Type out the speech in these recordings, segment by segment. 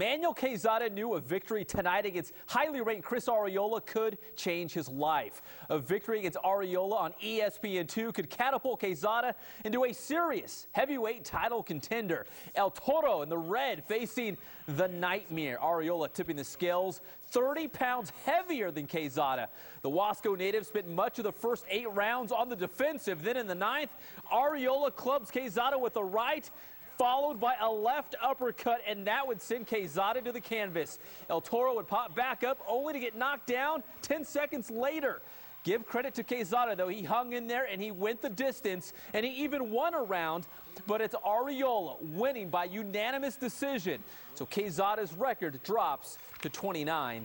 Emmanuel Quezada knew a victory tonight against highly ranked Chris Arreola could change his life. A victory against Arreola on ESPN2 could catapult Quezada into a serious heavyweight title contender. El Toro in the red facing the Nightmare. Arreola tipping the scales 30 pounds heavier than Quezada. The Wasco native spent much of the first 8 rounds on the defensive. Then in the 9th, Arreola clubs Quezada with a right, followed by a left uppercut, and that would send Quezada to the canvas. El Toro would pop back up only to get knocked down 10 seconds later. Give credit to Quezada, though. He hung in there and he went the distance, and he even won a round, but it's Arreola winning by unanimous decision. So Quezada's record drops to 29-6.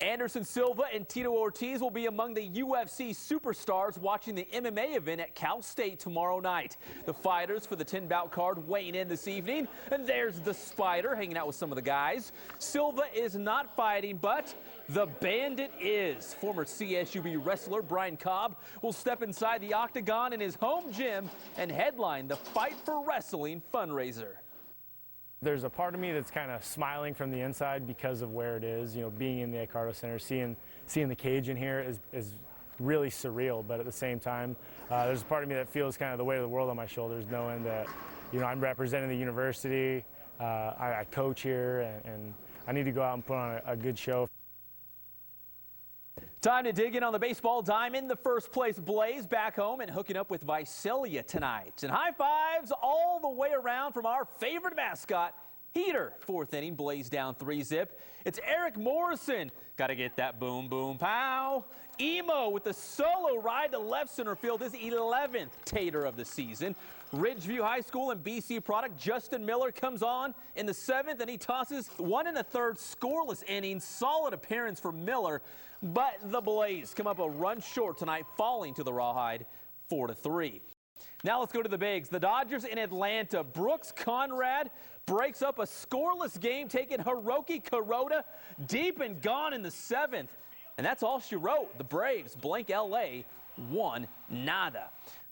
Anderson Silva and Tito Ortiz will be among the UFC superstars watching the MMA event at Cal State tomorrow night. The fighters for the 10-bout card weighing in this evening. And there's the Spider hanging out with some of the guys. Silva is not fighting, but the Bandit is. Former CSUB wrestler Brian Cobb will step inside the octagon in his home gym and headline the Fight for Wrestling fundraiser. There's a part of me that's kind of smiling from the inside because of where it is. You know, being in the Icardo Center, seeing the cage in here is really surreal. But at the same time, there's a part of me that feels kind of the weight of the world on my shoulders, knowing that, you know, I'm representing the university. I coach here, and I need to go out and put on a good show. Time to dig in on the baseball diamond. The first place Blaze back home and hooking up with Visalia tonight. And high fives all the way around from our favorite mascot, Heater. 4th inning, Blaze down 3-zip. It's Eric Morrison. Got to get that boom, boom, pow. Emo with the solo ride to left center field, his 11th tater of the season. Ridgeview High School and BC product Justin Miller comes on in the 7th, and he tosses 1 1/3 scoreless inning. Solid appearance for Miller, but the Blaze come up a run short tonight, falling to the Rawhide 4-3. Now let's go to the bigs. The Dodgers in Atlanta. Brooks Conrad breaks up a scoreless game, taking Hiroki Kuroda deep and gone in the 7th. And that's all she wrote. The Braves blank LA 1-0.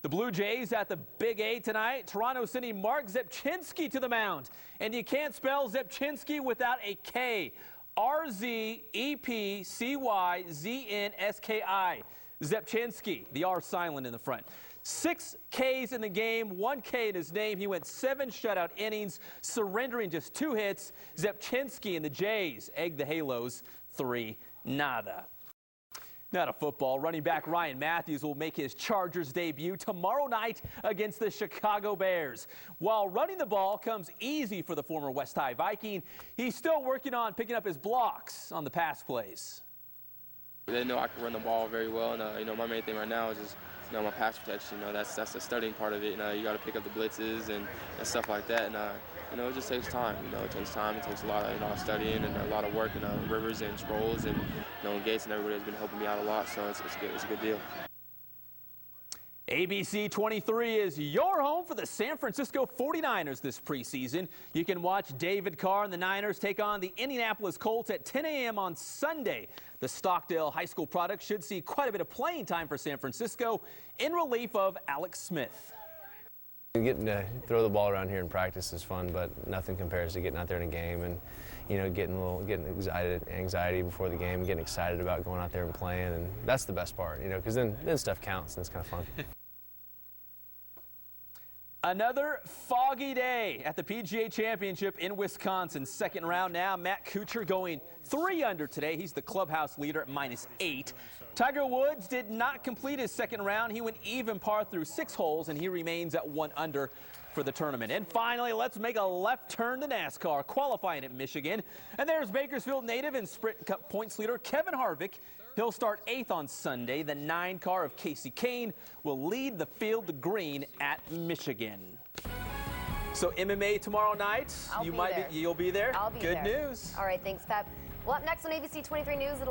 The Blue Jays at the Big A tonight. Toronto sending Mark Zepchinski to the mound. And you can't spell Zepchinski without a K. R-Z-E-P-C-Y-Z-N-S-K-I. Zepchinski, the R silent in the front. 6 Ks in the game, 1 K in his name. He went 7 shutout innings, surrendering just 2 hits. Zepchinski and the Jays egg the Halos 3-0. Not a football. Running back Ryan Matthews will make his Chargers debut tomorrow night against the Chicago Bears. While running the ball comes easy for the former West High Viking, he's still working on picking up his blocks on the pass plays. They know I can run the ball very well, and you know, my main thing right now is just, you know, my pass protection. You know, that's the studying part of it. You know, you got to pick up the blitzes and stuff like that. And you know, it just takes time. You know, it takes time. It takes a lot of, you know, studying and a lot of work. And Rivers and Sproles and, you know, Gates and everybody has been helping me out a lot. So it's good. It's a good deal. ABC 23 is your home for the San Francisco 49ers this preseason. You can watch David Carr and the Niners take on the Indianapolis Colts at 10 a.m. on Sunday. The Stockdale High School product should see quite a bit of playing time for San Francisco in relief of Alex Smith. Getting to throw the ball around here in practice is fun, but nothing compares to getting out there in a game and, you know, getting anxiety before the game, getting excited about going out there and playing, and that's the best part, you know, because then stuff counts and it's kind of fun. Another foggy day at the PGA Championship in Wisconsin. Second round now. Matt Kuchar going 3 under today. He's the clubhouse leader at -8. Tiger Woods did not complete his second round. He went even par through 6 holes, and he remains at 1 under for the tournament. And finally, let's make a left turn to NASCAR, qualifying at Michigan. And there's Bakersfield native and Sprint Cup points leader Kevin Harvick. He'll start 8th on Sunday. The 9 car of Casey Kane will lead the field to green at Michigan. So MMA tomorrow night. You'll be there? I'll be there. Good news. news. All right, thanks, Pep. Well, up next on ABC 23 News, it'll